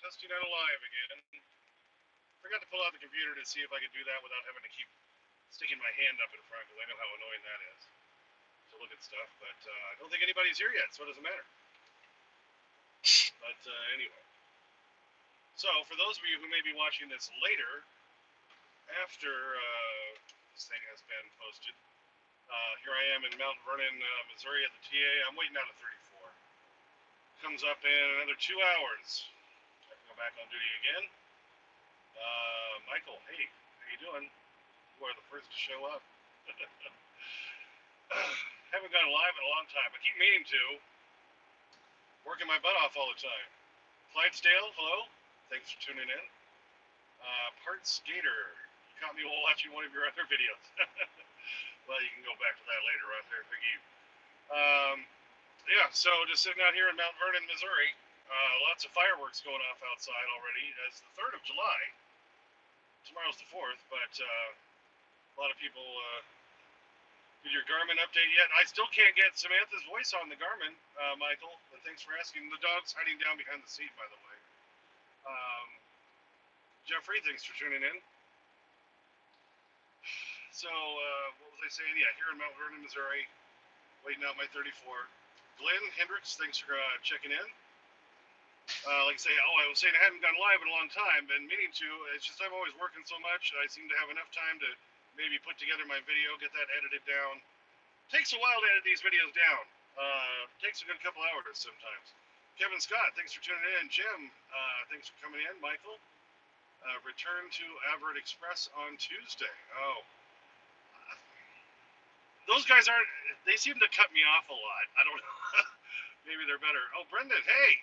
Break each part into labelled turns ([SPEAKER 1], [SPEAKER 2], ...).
[SPEAKER 1] Testing out alive again. Forgot to pull out the computer to see if I could do that without having to keep sticking my hand up in front, because I know how annoying that is to look at stuff. But I don't think anybody's here yet, so it doesn't matter. But anyway. So, for those of you who may be watching this later, after this thing has been posted, here I am in Mount Vernon, Missouri at the TA. I'm waiting out at 34. Comes up in another 2 hours. I can go back on duty again. Michael, hey, how you doing? You are the first to show up. Haven't gone live in a long time. I keep meaning to. Working my butt off all the time. Clydesdale, hello. Thanks for tuning in. Part Skater, you caught me while watching one of your other videos. Well, you can go back to that later right there. Thank you. Yeah, so just sitting out here in Mount Vernon, Missouri. Lots of fireworks going off outside already. It's the 3rd of July. Tomorrow's the 4th, but a lot of people did your Garmin update yet? I still can't get Samantha's voice on the Garmin, Michael. But thanks for asking. The dog's hiding down behind the seat, by the way. Jeffrey, thanks for tuning in. So, what was I saying? Yeah, here in Mount Vernon, Missouri, waiting out my 34. Glenn Hendricks, thanks for checking in. Like I say, I was saying I hadn't gone live in a long time, been meaning to. It's just I'm always working so much. I seem to have enough time to maybe put together my video, get that edited down. Takes a while to edit these videos down. Takes a good couple hours sometimes. Kevin Scott, thanks for tuning in. Jim, thanks for coming in. Michael, return to Everett Express on Tuesday. Oh. Those guys aren't, they seem to cut me off a lot. I don't know. Maybe they're better. Oh, Brendan, hey.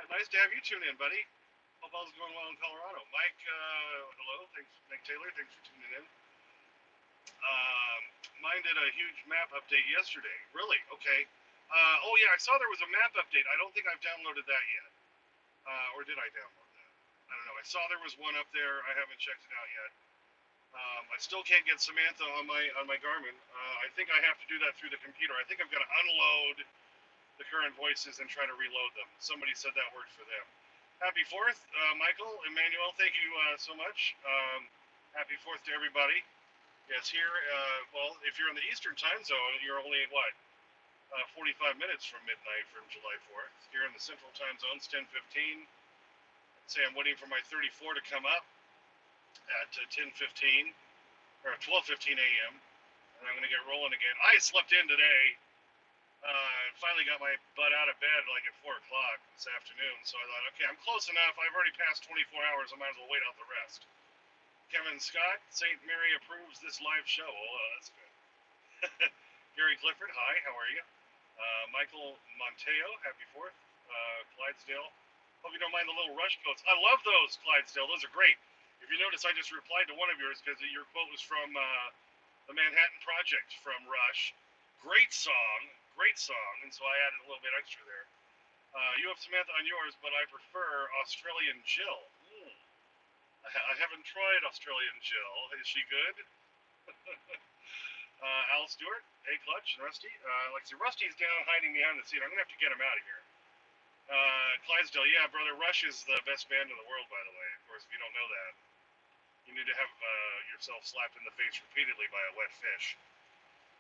[SPEAKER 1] Nice to have you tune in, buddy. Hope all's going well in Colorado. Mike, hello. Thanks, Mike Taylor. Thanks for tuning in. Mine did a huge map update yesterday. Really? Okay. Oh, yeah, I saw there was a map update. I don't think I've downloaded that yet. Or did I download that? I don't know. I saw there was one up there. I haven't checked it out yet. I still can't get Samantha on my Garmin. I think I have to do that through the computer. I think I've got to unload the current voices and try to reload them. Somebody said that worked for them. Happy 4th, Michael, Emmanuel, thank you so much. Happy 4th to everybody. Yes, here, well, if you're in the Eastern time zone, you're only, what, 45 minutes from midnight from July 4th. Here in the Central time zone, it's 10:15. Say I'm waiting for my 34 to come up at 10:15, or 12:15 a.m., and I'm going to get rolling again. I slept in today. Finally got my butt out of bed like at 4 o'clock this afternoon, so I thought, okay, I'm close enough. I've already passed 24 hours. I might as well wait out the rest. Kevin Scott, St. Mary approves this live show. Oh, that's good. Gary Clifford, hi, how are you? Michael Monteo, happy 4th. Clydesdale, hope you don't mind the little Rush quotes. I love those, Clydesdale. Those are great. If you notice, I just replied to one of yours because your quote was from the Manhattan Project from Rush. Great song, and so I added a little bit extra there. You have Samantha on yours, but I prefer Australian Jill. I haven't tried Australian Jill. Is she good? Al Stewart, hey Clutch, and Rusty. Like I said, Rusty's down hiding behind the seat. I'm going to have to get him out of here. Clydesdale, yeah, brother, Rush is the best band in the world, by the way. Of course, if you don't know that, you need to have yourself slapped in the face repeatedly by a wet fish.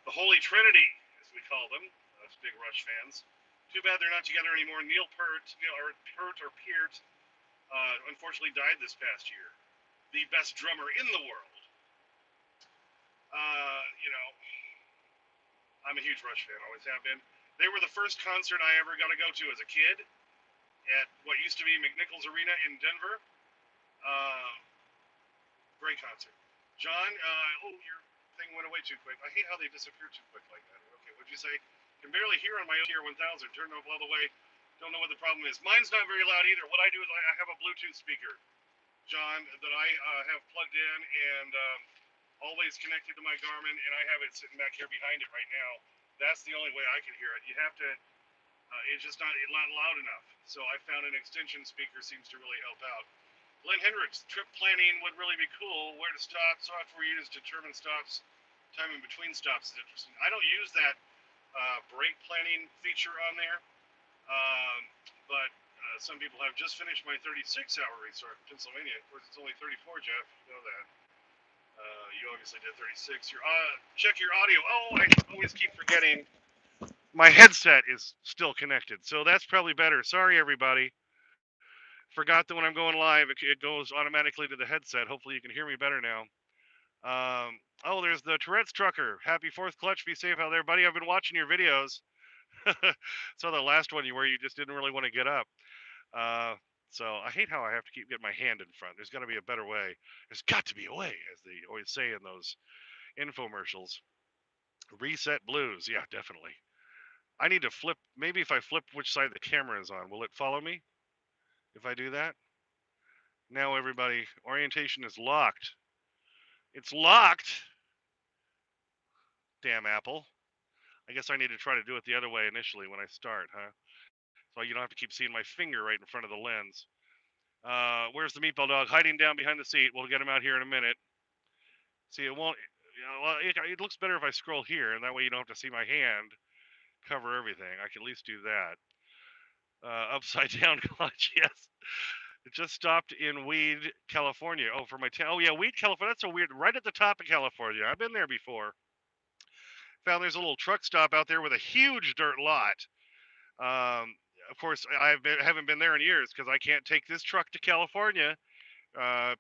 [SPEAKER 1] The Holy Trinity, as we call them, us big Rush fans. Too bad they're not together anymore. Neil Peart, unfortunately died this past year. The best drummer in the world. You know, I'm a huge Rush fan, always have been. They were the first concert I ever got to go to as a kid at what used to be McNichols Arena in Denver. Great concert. John, oh, your thing went away too quick. I hate how they disappear too quick like that. Okay, what'd you say? Can barely hear on my Tier 1000. Turned off all the way. Don't know what the problem is. Mine's not very loud either. What I do is I have a Bluetooth speaker, John, that I have plugged in and always connected to my Garmin, and I have it sitting back here behind it right now. That's the only way I can hear it. You have to, it's just not loud enough. So I found an extension speaker seems to really help out. Glenn Hendricks, trip planning would really be cool. Where to stop, software used to determine stops, time in between stops is interesting. I don't use that brake planning feature on there, but Some people have just finished my 36-hour restart in Pennsylvania. Of course, it's only 34, Jeff. You know that. You obviously did 36. Check your audio. Oh, I always keep forgetting. My headset is still connected, so that's probably better. Sorry, everybody. Forgot that when I'm going live, it goes automatically to the headset. Hopefully, you can hear me better now. Oh, there's the Tourette's trucker. Happy 4th clutch. Be safe out there, buddy. I've been watching your videos. Saw the last one where you just didn't really want to get up. Uh, so I hate how I have to keep getting my hand in front. There's got to be a better way. There's got to be a way, as they always say in those infomercials. Reset blues. Yeah, definitely. I need to flip. Maybe if I flip which side the camera is on, will it follow me if I do that? Now, everybody, orientation is locked. It's locked. Damn Apple. I guess I need to try to do it the other way initially when I start, huh? So you don't have to keep seeing my finger right in front of the lens. Where's the meatball dog? Hiding down behind the seat. We'll get him out here in a minute. See, it won't. Well, it looks better if I scroll here, and that way you don't have to see my hand cover everything. I can at least do that. Upside down clutch, yes. It just stopped in Weed, California. Oh, for my oh yeah, Weed, California. That's a weird. Right at the top of California. I've been there before. Found there's a little truck stop out there with a huge dirt lot. Of course, haven't been there in years because I can't take this truck to California.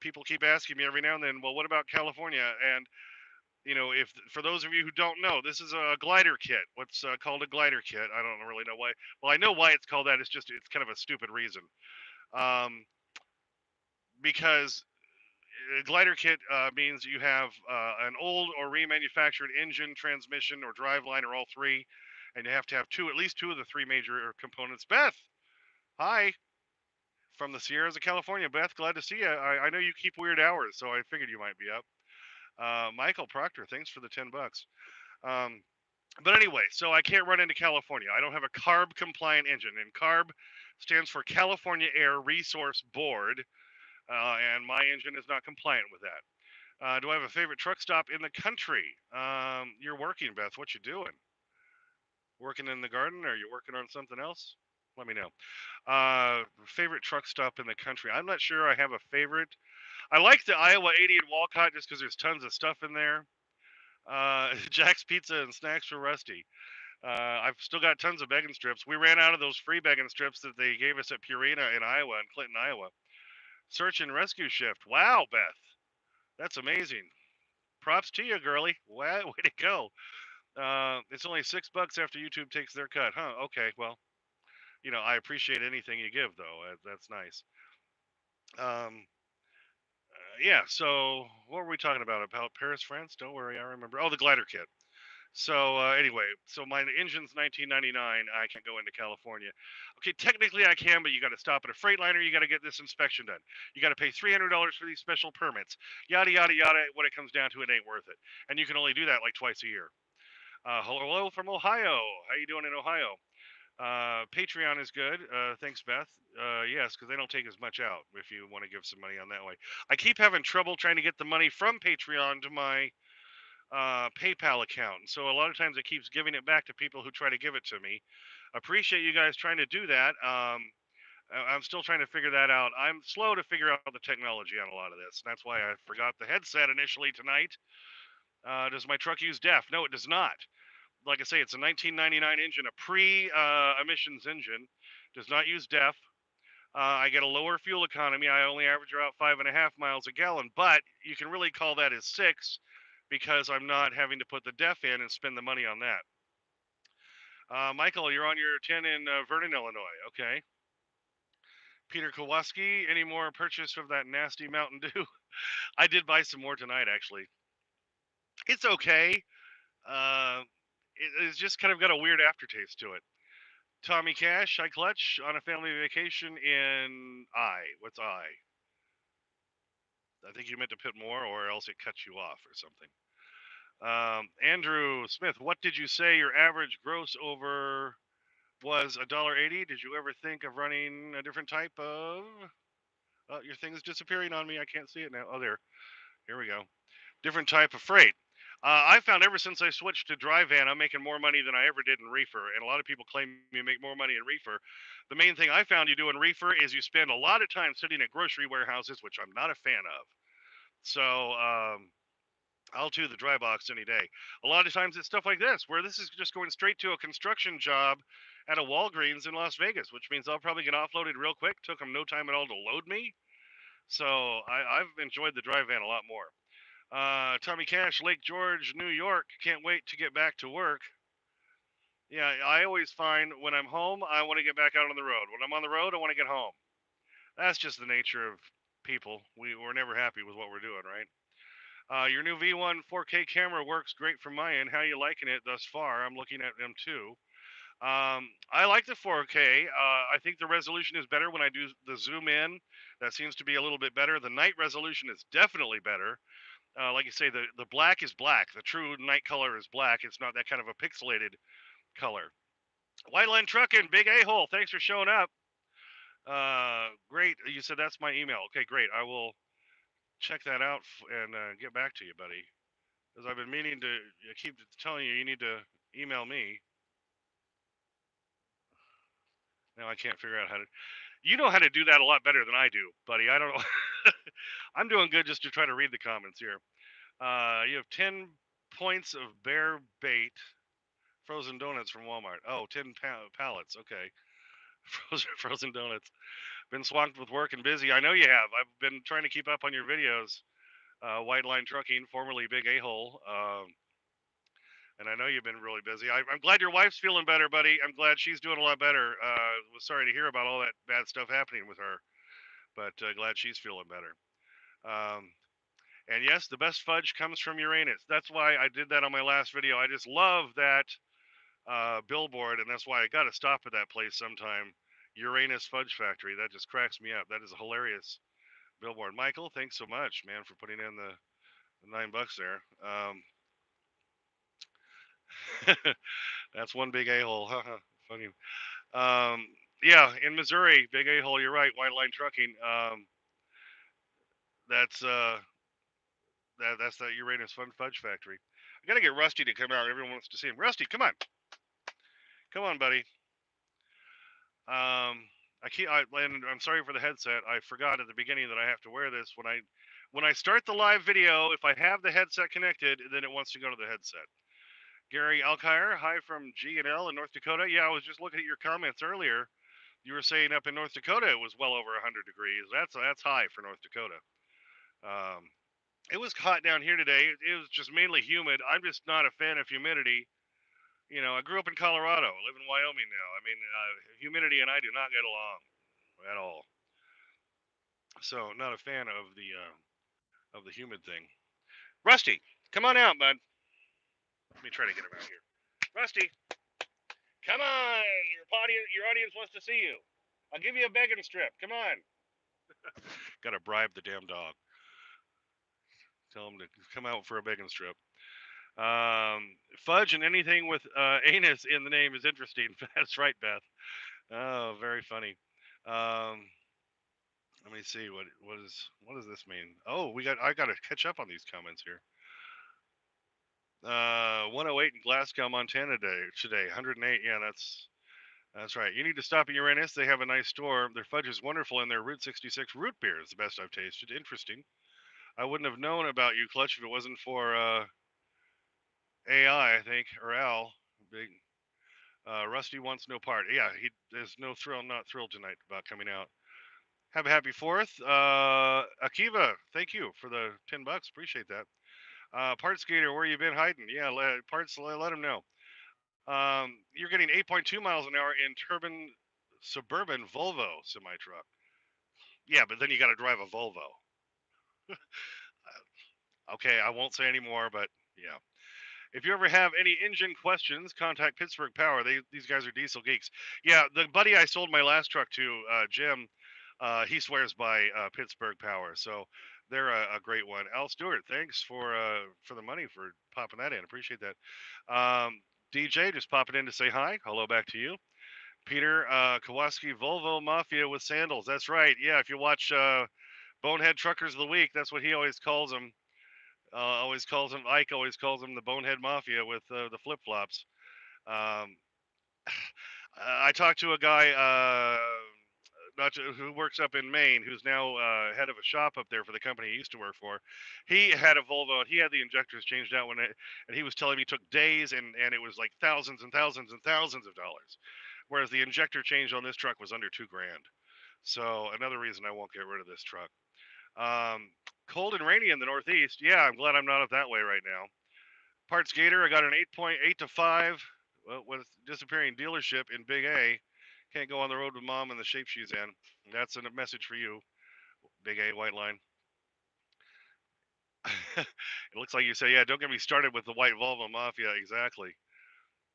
[SPEAKER 1] People keep asking me every now and then, well, what about California? And if for those of you who don't know, this is a glider kit. What's called a glider kit? I don't really know why. Well, I know why it's called that. It's kind of a stupid reason. Because a glider kit means you have an old or remanufactured engine, transmission, or driveline, or all three, and you have to have at least two of the three major components. Beth, hi, from the Sierras of California. Beth, glad to see you. I know you keep weird hours, so I figured you might be up. Michael Proctor, thanks for the $10. But anyway, so I can't run into California. I don't have a CARB compliant engine, and CARB stands for California Air Resource Board, and my engine is not compliant with that. Do I have a favorite truck stop in the country? You're working, Beth. What you doing? Working in the garden? Or are you working on something else? Let me know. Favorite truck stop in the country? I'm not sure I have a favorite. I like the Iowa 80 in Walcott just because there's tons of stuff in there. Jack's Pizza and Snacks for Rusty. I've still got tons of begging strips. We ran out of those free begging strips that they gave us at Purina in Iowa, in Clinton, Iowa. Search and rescue shift. Wow, Beth. That's amazing. Props to you, girly. Way to go. It's only $6 after YouTube takes their cut, huh? Okay, well, I appreciate anything you give, though. That's nice. Yeah. So what were we talking about? About Paris, France? Don't worry, I remember. Oh, the glider kit. So anyway, so my engine's 1999. I can't go into California. Okay, technically I can, but you got to stop at a Freightliner. You got to get this inspection done. You got to pay $300 for these special permits. Yada yada yada. When it comes down to it, ain't worth it. And you can only do that like twice a year. Hello from Ohio. How you doing in Ohio? Patreon is good. Thanks, Beth. Yes, because they don't take as much out if you want to give some money on that way. I keep having trouble trying to get the money from Patreon to my PayPal account. So a lot of times it keeps giving it back to people who try to give it to me. Appreciate you guys trying to do that. I'm still trying to figure that out. I'm slow to figure out the technology on a lot of this. That's why I forgot the headset initially tonight. Does my truck use DEF? No, it does not. Like I say, it's a 1999 engine, a pre-emissions engine. Does not use DEF. I get a lower fuel economy. I only average about 5.5 miles a gallon, but you can really call that as 6 because I'm not having to put the DEF in and spend the money on that. Michael, you're on your 10 in Vernon, Illinois. Okay. Peter Kowalski, any more purchase of that nasty Mountain Dew? I did buy some more tonight, actually. It's okay. Uh, it's just kind of got a weird aftertaste to it. Tommy Cash, I clutch on a family vacation in I. What's I? I think you meant to put more, or else it cuts you off or something. Andrew Smith, what did you say your average gross over was $1.80? Did you ever think of running a different type of? Your thing is disappearing on me. I can't see it now. Oh, there. Here we go. Different type of freight. I found ever since I switched to dry van, I'm making more money than I ever did in reefer. And a lot of people claim you make more money in reefer. The main thing I found you do in reefer is you spend a lot of time sitting at grocery warehouses, which I'm not a fan of. So I'll do the dry box any day. A lot of times it's stuff like this, where this is just going straight to a construction job at a Walgreens in Las Vegas, which means I'll probably get offloaded real quick. Took them no time at all to load me. So I've enjoyed the dry van a lot more. Tommy Cash, Lake George, New York. Can't wait to get back to work. Yeah, I always find when I'm home, I want to get back out on the road. When I'm on the road, I want to get home. That's just the nature of people. We're never happy with what we're doing, right? Your new V1 4K camera works great from my end. How you liking it thus far? I'm looking at them too. I like the 4K. I think the resolution is better when I do the zoom in. That seems to be a little bit better. The night resolution is definitely better. Like you say, the black is black. The true night color is black. It's not that kind of a pixelated color. White Line Trucking, Big A-hole. Thanks for showing up. Great. You said that's my email. Okay, great. I will check that out and get back to you, buddy. Because I've been meaning to keep telling you need to email me. Now I can't figure out how to. You know how to do that a lot better than I do, buddy. I don't know. I'm doing good just to try to read the comments here. You have 10 points of bear bait. Frozen donuts from Walmart. Oh, 10 pallets. Okay. Frozen donuts. Been swamped with work and busy. I know you have. I've been trying to keep up on your videos. White Line Trucking, formerly Big A-hole. And I know you've been really busy. I'm glad your wife's feeling better, buddy. I'm glad she's doing a lot better. Was sorry to hear about all that bad stuff happening with her, but glad she's feeling better. Um, and yes, the best fudge comes from Uranus. That's why I did that on my last video. I just love that billboard, and that's why I got to stop at that place sometime. Uranus Fudge Factory. That just cracks me up. That is a hilarious billboard. Michael, thanks so much, man, for putting in the $9 there. That's one big a-hole. Funny. Yeah, in Missouri, big a-hole. You're right. White Line Trucking. That's that's that Uranus Fudge Factory. I gotta get Rusty to come out. Everyone wants to see him. Rusty, come on, buddy. And I'm sorry for the headset. I forgot at the beginning that I have to wear this when I start the live video. If I have the headset connected, then it wants to go to the headset. Gary Alkire, hi from G&L in North Dakota. Yeah, I was just looking at your comments earlier. You were saying up in North Dakota it was well over 100 degrees. That's high for North Dakota. It was hot down here today. It was just mainly humid. I'm just not a fan of humidity. You know, I grew up in Colorado. I live in Wyoming now. I mean, humidity and I do not get along at all. So, not a fan of the humid thing. Rusty, come on out, bud. Let me try to get him out here. Rusty, come on. Your audience wants to see you. I'll give you a begging strip. Come on. Got to bribe the damn dog. Tell him to come out for a begging strip. Fudge and anything with anus in the name is interesting. That's right, Beth. Oh, very funny. Let me see what does this mean? Oh, I got to catch up on these comments here. 108 in Glasgow, Montana today. 108. Yeah, that's right. You need to stop at Uranus. They have a nice store. Their fudge is wonderful, and their Route 66 root beer is the best I've tasted. Interesting. I wouldn't have known about you, Clutch, if it wasn't for AI, I think, or Al. Big Rusty wants no part. Yeah, there's not thrilled tonight about coming out. Have a happy 4th. Akiva, thank you for the $10. Appreciate that. Parts Skater, where you been hiding? Yeah, Parts, let him know. You're getting 8.2 miles an hour in turbine suburban Volvo semi truck. Yeah, but then you got to drive a Volvo. Okay, I won't say any more, but yeah. If you ever have any engine questions, contact Pittsburgh Power. These guys are diesel geeks. Yeah, the buddy I sold my last truck to, Jim, he swears by Pittsburgh Power. So they're a great one. Al Stewart, thanks for the money for popping that in. Appreciate that. DJ just popping in to say hi. Hello back to you. Peter Kowalski, Volvo Mafia with sandals. That's right. Yeah, if you watch Bonehead Truckers of the Week, that's what he always calls them.
[SPEAKER 2] Always calls him Ike. Always calls him the Bonehead Mafia with the flip flops. Um, I talked to a guy who works up in Maine, who's now head of a shop up there for the company he used to work for. He had a Volvo, and he had the injectors changed out and he was telling me it took days, and it was like thousands and thousands and thousands of dollars, whereas the injector change on this truck was under $2,000. So another reason I won't get rid of this truck. Um, Cold and rainy in the Northeast. Yeah, I'm glad I'm not up that way right now. Parts Gator, I got an 8.8 to 5 with disappearing dealership in Big A. Can't go on the road with mom in the shape she's in. That's a message for you, Big A white line. It looks like you say, yeah, don't get me started with the white Volvo Mafia. Exactly.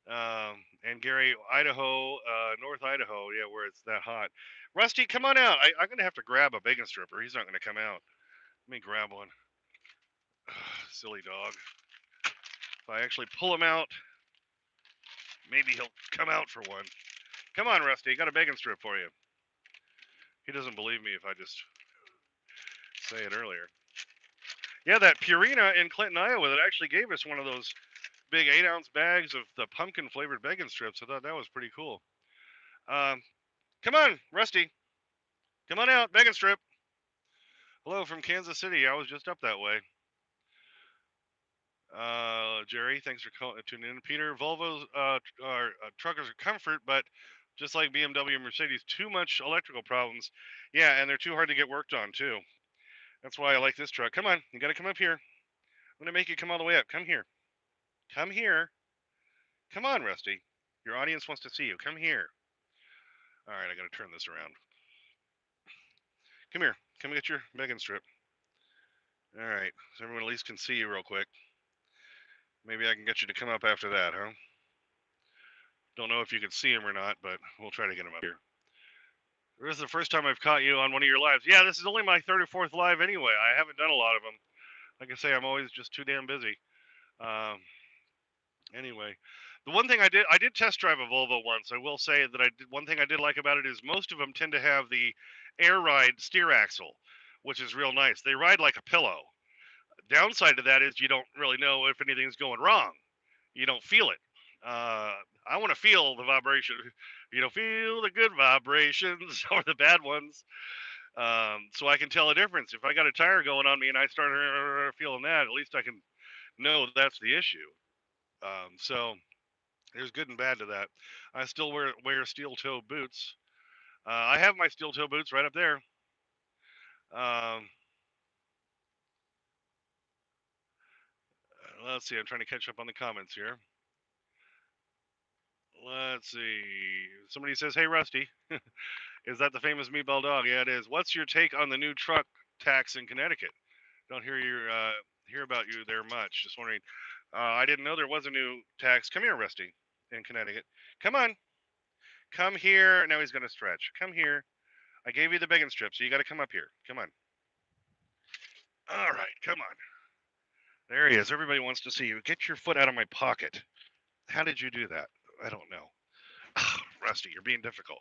[SPEAKER 2] And Gary, Idaho, North Idaho, yeah, where it's that hot. Rusty, come on out. I'm going to have to grab a bacon stripper. He's not going to come out. Let me grab one. Silly dog. If I actually pull him out, maybe he'll come out for one. Come on, Rusty. Got a bacon strip for you. He doesn't believe me if I just say it earlier. Yeah, that Purina in Clinton, Iowa, that actually gave us one of those big 8-ounce bags of the pumpkin flavored bacon strips. I thought that was pretty cool. Um, Come on, Rusty. Come on out, bacon strip. Hello from Kansas City. I was just up that way. Jerry, thanks for tuning in. Peter, Volvo's are truckers are comfort, but just like BMW and Mercedes, too much electrical problems. Yeah, and they're too hard to get worked on too. That's why I like this truck. Come on, you got to come up here. I'm gonna make you come all the way up. Come here. Come here. Come on, Rusty. Your audience wants to see you. Come here. All right, I got to turn this around. Come here. Come get your bacon strip. All right, so everyone at least can see you real quick. Maybe I can get you to come up after that, huh? Don't know if you can see him or not, but we'll try to get him up here. This is the first time I've caught you on one of your lives. Yeah, this is only my 34th live anyway. I haven't done a lot of them. Like I say, I'm always just too damn busy. Um, anyway, the one thing I did test drive a Volvo once. I will say that one thing I did like about it is most of them tend to have the air ride steer axle, which is real nice. They ride like a pillow. Downside to that is you don't really know if anything's going wrong. You don't feel it. I want to feel the vibration. You know, feel the good vibrations or the bad ones, so I can tell a difference. If I got a tire going on me and I start feeling that, at least I can know that's the issue. So there's good and bad to that. I still wear steel toe boots. I have my steel toe boots right up there. Um, let's see. I'm trying to catch up on the comments here. Let's see. Somebody says, "Hey, Rusty, is that the famous meatball dog?" Yeah, it is. What's your take on the new truck tax in Connecticut? Don't hear about you there much. Just wondering. I didn't know there was a new tax. Come here, Rusty, in Connecticut. Come on, come here. Now he's gonna stretch. Come here. I gave you the bacon strip, so you got to come up here. Come on. All right, come on. There he is. Everybody wants to see you. Get your foot out of my pocket. How did you do that? I don't know. Oh, Rusty, you're being difficult.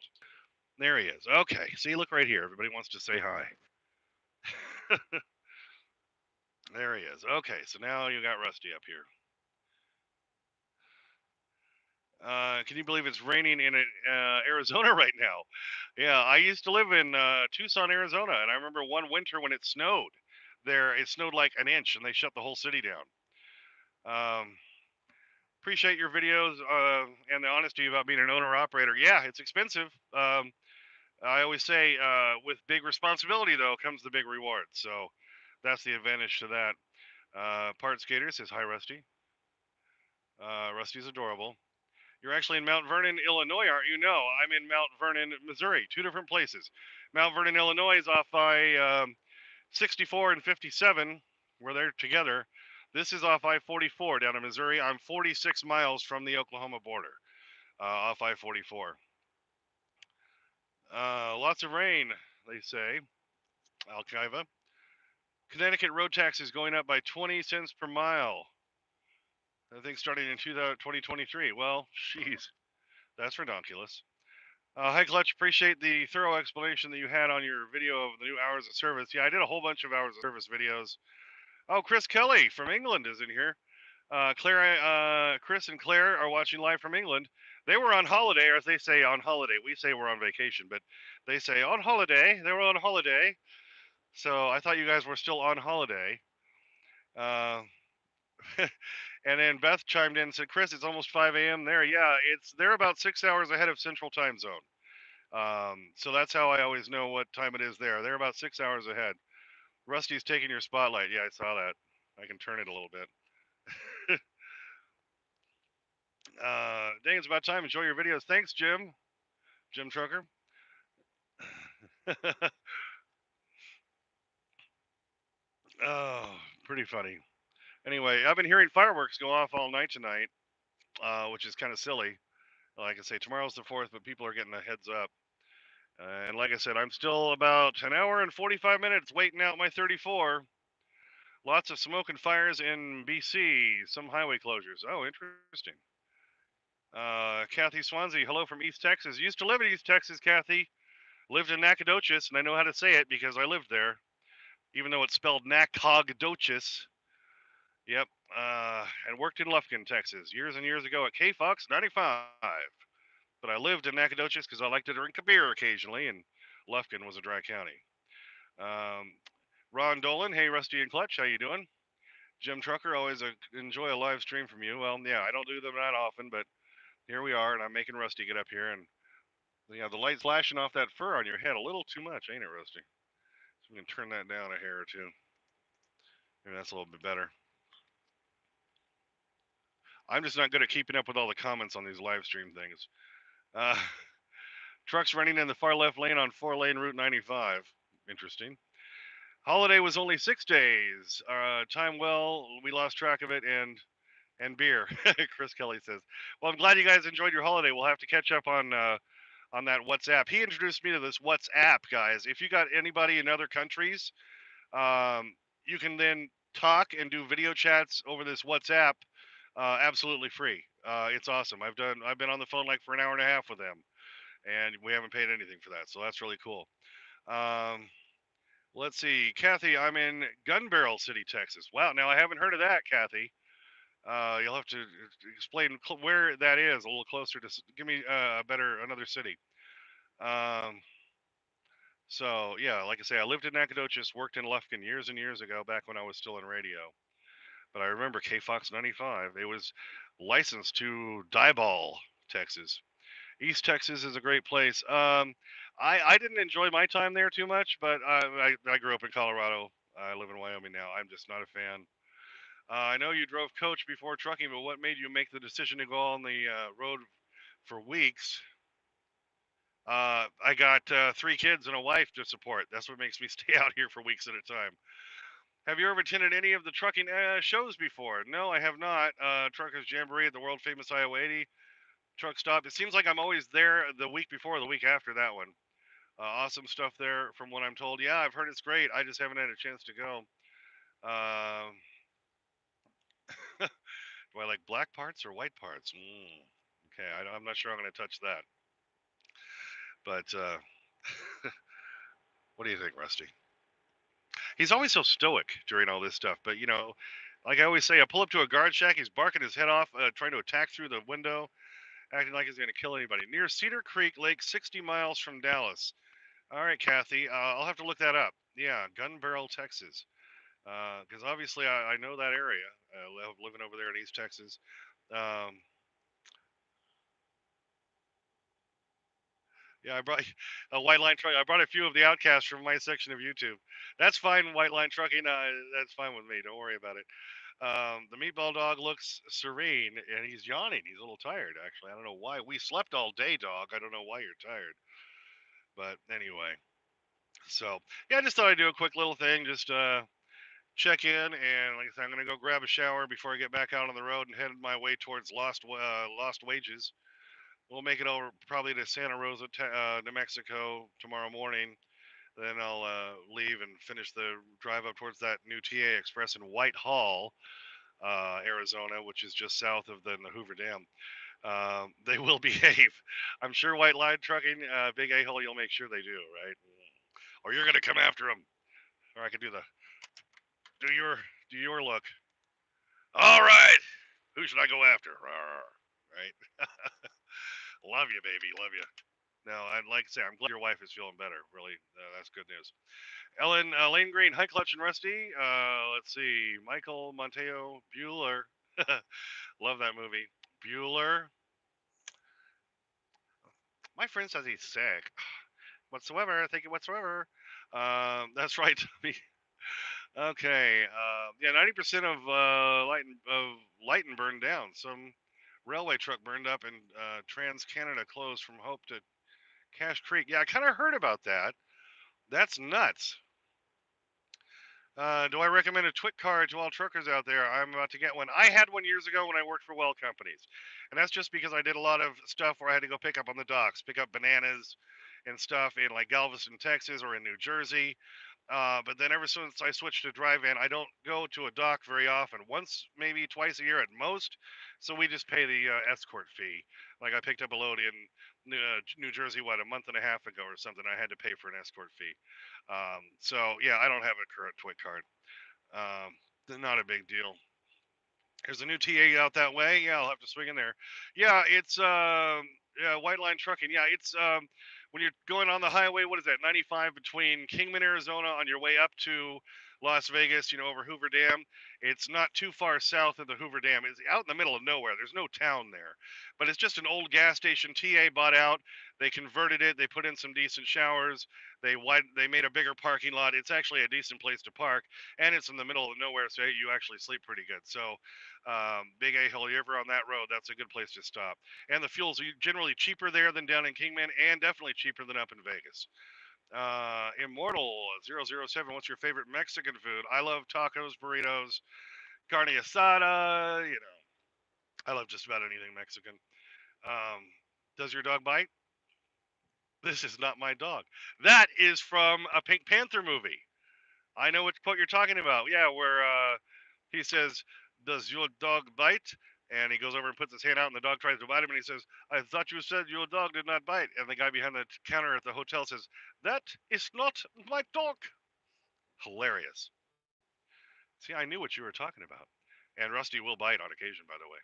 [SPEAKER 2] There he is. Okay, see, look right here. Everybody wants to say hi. There he is. Okay, so now you got Rusty up here. Can you believe it's raining in Arizona right now? Yeah, I used to live in Tucson, Arizona, and I remember one winter when it snowed. There, it snowed like an inch, and they shut the whole city down. Um, Appreciate your videos and the honesty about being an owner operator. Yeah, it's expensive. I always say, with big responsibility though comes the big reward. So that's the advantage to that. Part Skater says hi, Rusty. Rusty's adorable. You're actually in Mount Vernon, Illinois, aren't you? No, I'm in Mount Vernon, Missouri. Two different places. Mount Vernon, Illinois is off by 64 and 57. Where they're together. This is off I-44 down in Missouri. I'm 46 miles from the Oklahoma border, off I-44. Lots of rain, they say. Al-Kaiva. Connecticut road tax is going up by 20 cents per mile. I think starting in 2023. Well, jeez, that's ridiculous. Hi, Clutch. Appreciate the thorough explanation that you had on your video of the new hours of service. Yeah, I did a whole bunch of hours of service videos. Oh, Chris Kelly from England is in here. Chris and Claire are watching live from England. They were on holiday, or as they say, on holiday. We say we're on vacation, but they say on holiday. They were on holiday. So I thought you guys were still on holiday. Uh, and then Beth chimed in and said, "Chris, it's almost 5 a.m. there. Yeah, they're about 6 hours ahead of Central Time Zone. So that's how I always know what time it is there. They're about 6 hours ahead. Rusty's taking your spotlight. Yeah, I saw that. I can turn it a little bit. Dang, it's about time. Enjoy your videos. Thanks, Jim. Jim Trucker. Oh, pretty funny. Anyway, I've been hearing fireworks go off all night tonight, which is kind of silly. Like I say, tomorrow's the 4th, but people are getting a heads up. And like I said, I'm still about an hour and 45 minutes waiting out my 34. Lots of smoke and fires in BC, some highway closures. Oh, interesting. Kathy Swansea, hello from East Texas. Used to live in East Texas, Kathy. Lived in Nacogdoches, and I know how to say it because I lived there, even though it's spelled Nacogdoches. Yep. And worked in Lufkin, Texas, years and years ago at K Fox 95. But I lived in Nacogdoches because I like to drink a beer occasionally, and Lufkin was a dry county. Um, Ron Dolan, hey Rusty and Clutch, how you doing? Jim Trucker, always enjoy a live stream from you. Well, yeah, I don't do them that often, but here we are, and I'm making Rusty get up here, and yeah, the light's flashing off that fur on your head a little too much, ain't it, Rusty? So we can turn that down a hair or two. Maybe that's a little bit better. I'm just not good at keeping up with all the comments on these live stream things. Uh, trucks running in the far left lane on 4-lane Route 95. Interesting. Holiday was only 6 days. Time well, we lost track of it, and beer. Chris Kelly says. Well, I'm glad you guys enjoyed your holiday. We'll have to catch up on that WhatsApp. He introduced me to this WhatsApp, guys. If you got anybody in other countries, you can then talk and do video chats over this WhatsApp, absolutely free. It's awesome. I've been on the phone like for an hour and a half with them, and we haven't paid anything for that, so that's really cool. Um, let's see, Kathy. I'm in Gun Barrel City, Texas. Wow. Now I haven't heard of that, Kathy. You'll have to explain where that is a little closer to. Give me another city. Um, so yeah, like I say, I lived in Nacogdoches, worked in Lufkin years and years ago, back when I was still in radio. But I remember K Fox 95. It was licensed to Dieball, Texas. East Texas is a great place. I didn't enjoy my time there too much, but I grew up in Colorado. I live in Wyoming now. I'm just not a fan. I know you drove coach before trucking, but what made you make the decision to go on the road for weeks? I got 3 kids and a wife to support. That's what makes me stay out here for weeks at a time. Have you ever attended any of the trucking shows before? No, I have not. Truckers Jamboree at the world famous Iowa 80 truck stop. It seems like I'm always there the week before, or the week after that one. Awesome stuff there, from what I'm told. Yeah, I've heard it's great. I just haven't had a chance to go. Um, do I like black parts or white parts? Okay, I'm not sure I'm going to touch that. But what do you think, Rusty? He's always so stoic during all this stuff. But like I always say, I pull up to a guard shack. He's barking his head off, trying to attack through the window, acting like he's going to kill anybody. Near Cedar Creek Lake, 60 miles from Dallas. All right, Kathy. I'll have to look that up. Yeah, Gun Barrel, Texas. Because obviously I know that area. Living over there in East Texas. Um, yeah, I brought a white line truck. I brought a few of the outcasts from my section of YouTube. That's fine, white line trucking. That's fine with me. Don't worry about it. The meatball dog looks serene and he's yawning. He's a little tired, actually. I don't know why. We slept all day, dog. I don't know why you're tired. But anyway, so yeah, I just thought I'd do a quick little thing, just check in, and like I said, I'm gonna go grab a shower before I get back out on the road and head my way towards Lost Wages. We'll make it over probably to Santa Rosa, New Mexico tomorrow morning. Then I'll leave and finish the drive up towards that new TA Express in Whitehall, Arizona, which is just south of the Hoover Dam. They will behave. I'm sure White Line Trucking, Big A-hole, you'll make sure they do, right? Or you're gonna come after them, or I could do your look. All right, who should I go after? Right? Love you, baby. Love you. No, I'd like to say I'm glad your wife is feeling better. Really, that's good news. Ellen, Lane Green, High Clutch and Rusty. Let's see, Michael Monteo Bueller. Love that movie. Bueller. My friend says he's sick. Whatsoever, thank you whatsoever. That's right. Okay. Yeah, 90% of Lighton burned down. Some railway truck burned up, and Trans Canada closed from Hope to Cache Creek. Yeah, I kind of heard about that. That's nuts. Do I recommend a Twit card to all truckers out there? I'm about to get one. I had one years ago when I worked for well companies, and that's just because I did a lot of stuff where I had to go pick up on the docks, pick up bananas and stuff in like Galveston, Texas, or in New Jersey. But then ever since I switched to drive-in, I don't go to a dock very often. Once, maybe twice a year at most. So we just pay the escort fee. Like I picked up a load in New Jersey, what, a month and a half ago or something. I had to pay for an escort fee. So yeah, I don't have a current Twit card. Not a big deal. There's a new TA out that way. Yeah, I'll have to swing in there. Yeah, it's yeah, White Line Trucking. Yeah, it's when you're going on the highway, what is that? 95 between Kingman, Arizona on your way up to Las Vegas, over Hoover Dam. It's not too far south of the Hoover Dam. It's out in the middle of nowhere. There's no town there. But it's just an old gas station TA bought out. They converted it. They put in some decent showers. They made a bigger parking lot. It's actually a decent place to park, and it's in the middle of nowhere, so you actually sleep pretty good. So Big A Hill, you ever on that road, that's a good place to stop. And the fuel's generally cheaper there than down in Kingman, and definitely cheaper than up in Vegas. Immortal 007, what's your favorite Mexican food? I love tacos, burritos, carne asada. I love just about anything Mexican. Does your dog bite? This is not my dog. That is from a Pink Panther movie. I know what you're talking about. Yeah, where he says, "Does your dog bite?" And he goes over and puts his hand out, and the dog tries to bite him, and he says, "I thought you said your dog did not bite." And the guy behind the counter at the hotel says, "That is not my dog." Hilarious. See, I knew what you were talking about. And Rusty will bite on occasion, by the way.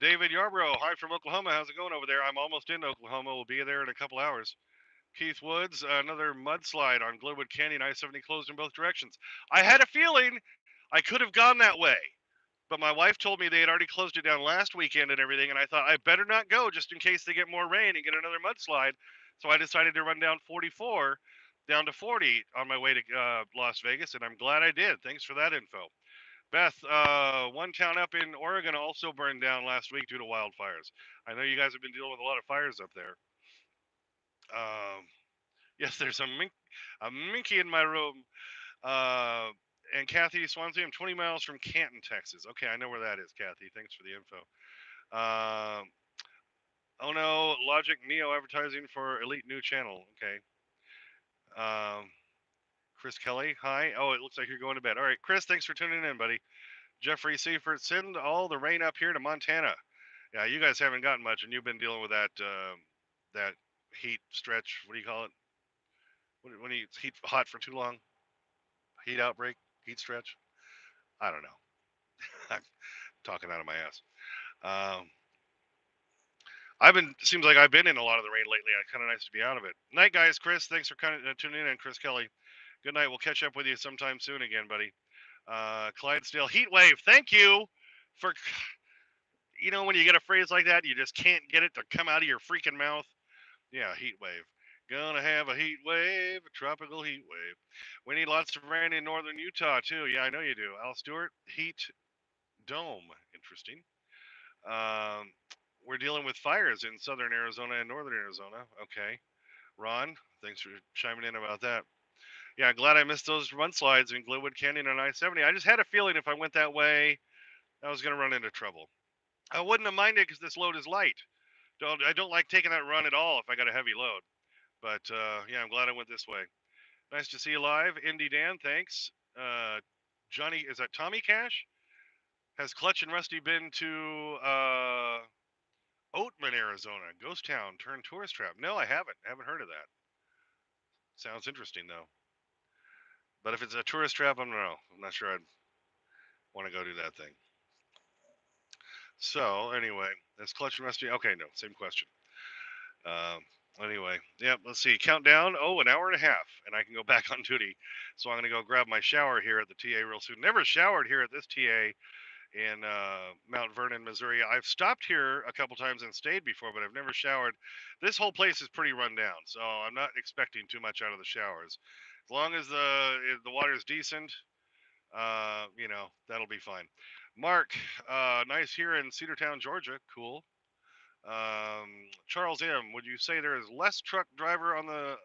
[SPEAKER 2] David Yarbrough, hi from Oklahoma. How's it going over there? I'm almost in Oklahoma. We'll be there in a couple hours. Keith Woods, another mudslide on Glenwood Canyon. I-70 closed in both directions. I had a feeling I could have gone that way. But my wife told me they had already closed it down last weekend and everything, and I thought I better not go just in case they get more rain and get another mudslide. So I decided to run down 44 down to 40 on my way to Las Vegas, and I'm glad I did. Thanks for that info. Beth, one town up in Oregon also burned down last week due to wildfires. I know you guys have been dealing with a lot of fires up there. Yes, there's a minky in my room. Uh, and Kathy Swansea, I'm 20 miles from Canton, Texas. Okay, I know where that is, Kathy. Thanks for the info. Oh no, Logic Neo advertising for Elite New Channel. Okay. Chris Kelly, hi. Oh, it looks like you're going to bed. All right, Chris, thanks for tuning in, buddy. Jeffrey Seifert, send all the rain up here to Montana. Yeah, you guys haven't gotten much, and you've been dealing with that heat stretch. What do you call it? When it's heat hot for too long? Heat outbreak? Heat stretch? I don't know. I'm talking out of my ass. Um, seems like I've been in a lot of the rain lately. Kind of nice to be out of it. Night, guys. Chris, thanks for tuning in, and Chris Kelly. Good night. We'll catch up with you sometime soon again, buddy. Clydesdale heat wave. Thank you for, when you get a phrase like that, you just can't get it to come out of your freaking mouth. Yeah, heat wave. Gonna have a heat wave, a tropical heat wave. We need lots of rain in northern Utah too. Yeah, I know you do. Al Stewart, heat dome. Interesting. Um, we're dealing with fires in southern Arizona and northern Arizona. Okay. Ron, thanks for chiming in about that. Yeah, glad I missed those mudslides in Glenwood Canyon on I-70. I just had a feeling if I went that way, I was going to run into trouble. I wouldn't have minded because this load is light. I don't like taking that run at all if I got a heavy load. But yeah, I'm glad I went this way. Nice to see you live. Indy Dan, thanks. Johnny, is that Tommy Cash? Has Clutch and Rusty been to Oatman, Arizona? Ghost town turned tourist trap. No, I haven't. I haven't heard of that. Sounds interesting, though. But if it's a tourist trap, I don't know. I'm not sure Want to go do that thing. So anyway, is Clutch and Rusty? Okay, no, same question. Um, anyway, yeah, let's see. Countdown. Oh, an hour and a half, and I can go back on duty. So I'm gonna go grab my shower here at the TA real soon. Never showered here at this TA in Mount Vernon, Missouri. I've stopped here a couple times and stayed before, but I've never showered. This whole place is pretty run down, so I'm not expecting too much out of the showers. As long as the water is decent, that'll be fine. Mark, nice here in Cedartown, Georgia. Cool. Charles M, would you say there is less truck driver on the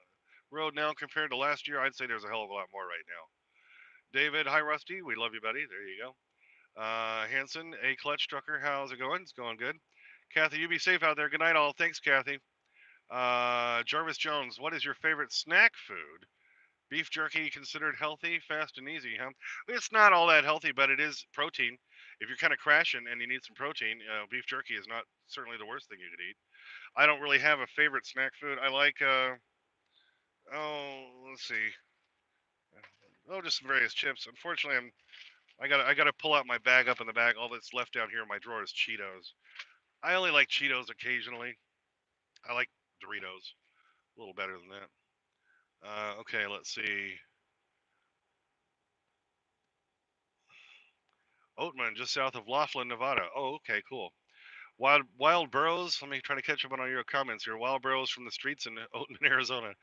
[SPEAKER 2] road now compared to last year? I'd say there's a hell of a lot more right now. David, hi Rusty, we love you, buddy. There you go. Hanson, a clutch trucker, how's it going? It's going good. Kathy, you be safe out there. Good night, all. Thanks, Kathy. Jarvis Jones, what is your favorite snack food? Beef jerky considered healthy, fast and easy, huh? It's not all that healthy, but it is protein. If you're kind of crashing and you need some protein, beef jerky is not certainly the worst thing you could eat. I don't really have a favorite snack food. I like let's see. Oh, just some various chips. Unfortunately, I gotta pull out my bag up in the bag. All that's left down here in my drawer is Cheetos. I only like Cheetos occasionally. I like Doritos a little better than that. Okay, let's see. Oatman, just south of Laughlin, Nevada. Oh, okay, cool. Wild burros. Let me try to catch up on all your comments here. Wild burros from the streets in Oatman, Arizona.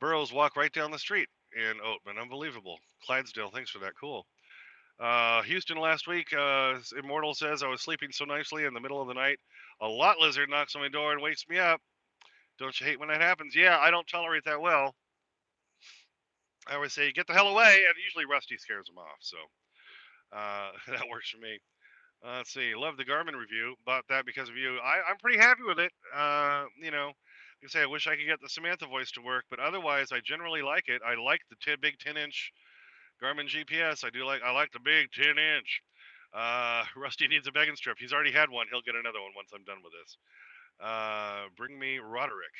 [SPEAKER 2] Burros walk right down the street in Oatman. Unbelievable. Clydesdale, thanks for that. Cool. Houston last week, Immortal says I was sleeping so nicely in the middle of the night. A lot lizard knocks on my door and wakes me up. Don't you hate when that happens? Yeah, I don't tolerate that well. I always say, get the hell away, and usually Rusty scares them off. So that works for me. Let's see. Love the Garmin review. Bought that because of you. I'm pretty happy with it. Like I say, I wish I could get the Samantha voice to work, but otherwise, I generally like it. I like the big 10-inch Garmin GPS. I like the big 10-inch. Rusty needs a begging strip. He's already had one. He'll get another one once I'm done with this. Bring me Roderick.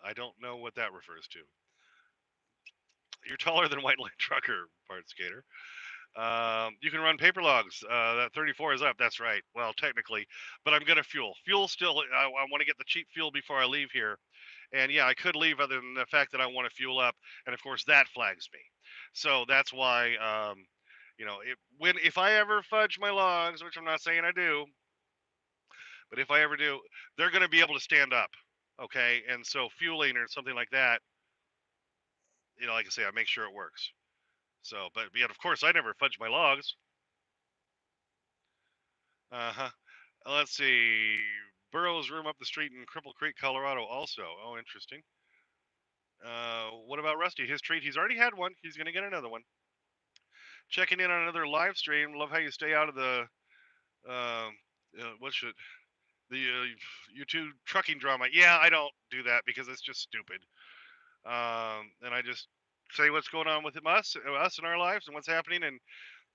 [SPEAKER 2] I don't know what that refers to. You're taller than White Line Trucker, Part Skater. You can run paper logs. That 34 is up. That's right. Well, technically, but I'm gonna fuel. Fuel still. I want to get the cheap fuel before I leave here. And yeah, I could leave other than the fact that I want to fuel up, and of course that flags me. So that's why, if I ever fudge my logs, which I'm not saying I do, but if I ever do, they're gonna be able to stand up. Okay, and so fueling or something like that, like I say, I make sure it works. So, but yet, of course, I never fudge my logs. Uh huh. Let's see. Burroughs' room up the street in Cripple Creek, Colorado, also. Oh, interesting. What about Rusty? His treat. He's already had one. He's going to get another one. Checking in on another live stream. Love how you stay out of the what should the YouTube trucking drama. Yeah, I don't do that because it's just stupid. And I just say what's going on with us in our lives and what's happening, and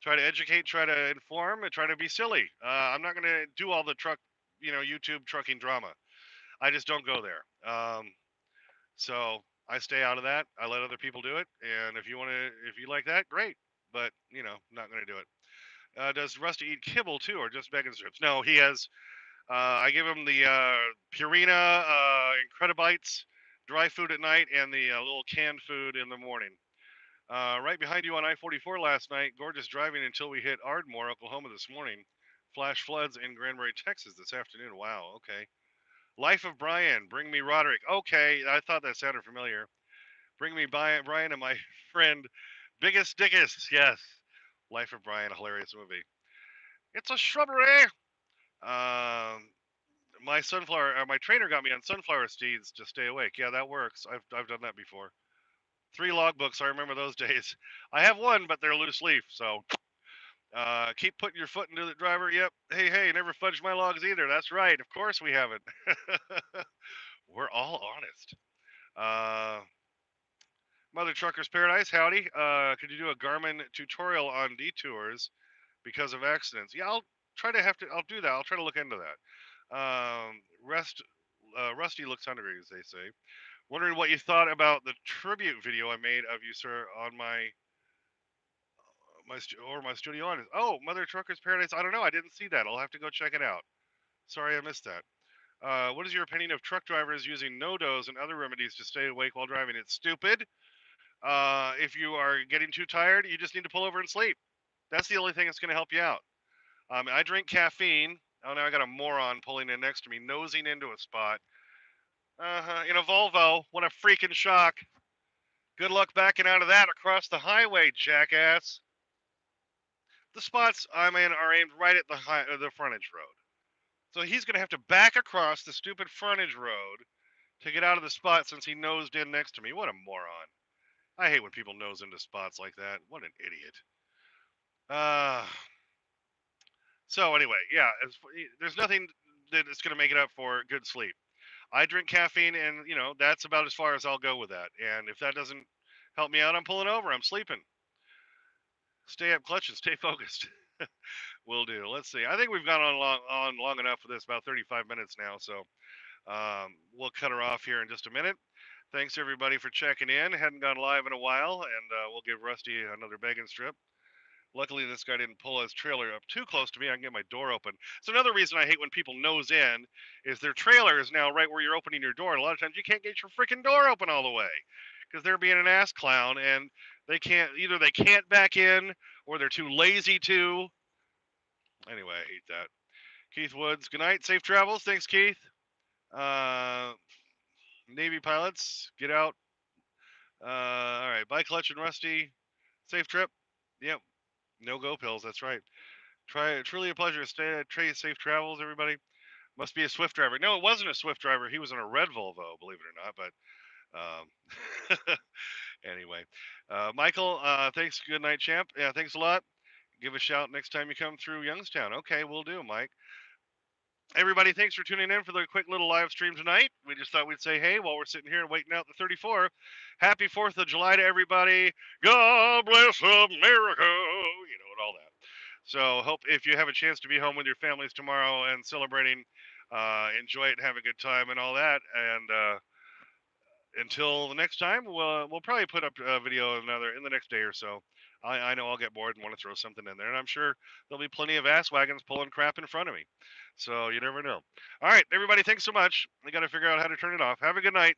[SPEAKER 2] try to educate, try to inform, and try to be silly. I'm not going to do all the YouTube trucking drama. I just don't go there. So I stay out of that. I let other people do it, and if you like that, great. But not going to do it. Does Rusty eat kibble too, or just bacon strips? No, he has. I give him the Purina Incredibites dry food at night, and the little canned food in the morning. Right behind you on I-44 last night. Gorgeous driving until we hit Ardmore, Oklahoma this morning. Flash floods in Granbury, Texas this afternoon. Wow. Okay. Life of Brian. Bring me Roderick. Okay. I thought that sounded familiar. Bring me Brian and my friend Biggest Dickest. Yes. Life of Brian. A hilarious movie. It's a shrubbery. Um, my trainer got me on sunflower seeds to stay awake. Yeah, that works. I've done that before. 3 logbooks. I remember those days. I have one, but they're loose leaf. So keep putting your foot into the driver. Yep. Hey, never fudged my logs either. That's right. Of course we haven't. We're all honest. Uh, Mother Trucker's Paradise, howdy. Could you do a Garmin tutorial on detours because of accidents? Yeah, I'll do that. I'll try to look into that. Rusty looks hungry, as they say. Wondering what you thought about the tribute video I made of you, sir, on my my studio audience. Oh, Mother Trucker's Paradise. I don't know. I didn't see that. I'll have to go check it out. Sorry, I missed that. What is your opinion of truck drivers using no-dos and other remedies to stay awake while driving? It's stupid. If you are getting too tired, you just need to pull over and sleep. That's the only thing that's going to help you out. I drink caffeine. Oh, now I got a moron pulling in next to me, nosing into a spot. In a Volvo. What a freaking shock. Good luck backing out of that across the highway, jackass. The spots I'm in are aimed right at the frontage road. So he's going to have to back across the stupid frontage road to get out of the spot since he nosed in next to me. What a moron. I hate when people nose into spots like that. What an idiot. Uh, so anyway, yeah, there's nothing that is going to make it up for good sleep. I drink caffeine, and that's about as far as I'll go with that. And if that doesn't help me out, I'm pulling over. I'm sleeping. Stay up clutch and stay focused. Will do. Let's see. I think we've gone on long enough for this, about 35 minutes now. So we'll cut her off here in just a minute. Thanks everybody for checking in. Hadn't gone live in a while, and we'll give Rusty another bacon strip. Luckily, this guy didn't pull his trailer up too close to me. I can get my door open. So another reason I hate when people nose in is their trailer is now right where you're opening your door. And a lot of times you can't get your freaking door open all the way because they're being an ass clown and they can't back in or they're too lazy to. Anyway, I hate that. Keith Woods, good night. Safe travels. Thanks, Keith. Navy pilots, get out. All right, bye, Clutch and Rusty. Safe trip. Yep. No go pills. That's right. Truly a pleasure. Stay safe travels, everybody. Must be a Swift driver. No, it wasn't a Swift driver. He was in a red Volvo, believe it or not. But anyway, Michael, thanks. Good night, champ. Yeah, thanks a lot. Give a shout next time you come through Youngstown. Okay, we'll do, Mike. Everybody, thanks for tuning in for the quick little live stream tonight. We just thought we'd say hey while we're sitting here and waiting out the 34. Happy 4th of July to everybody. God bless America. And all that. So hope if you have a chance to be home with your families tomorrow and celebrating, enjoy it, have a good time and all that. And until the next time, we'll probably put up a video in the next day or so. I know I'll get bored and want to throw something in there, and I'm sure there'll be plenty of ass wagons pulling crap in front of me. So you never know. All right, everybody, thanks so much. I got to figure out how to turn it off. Have a good night.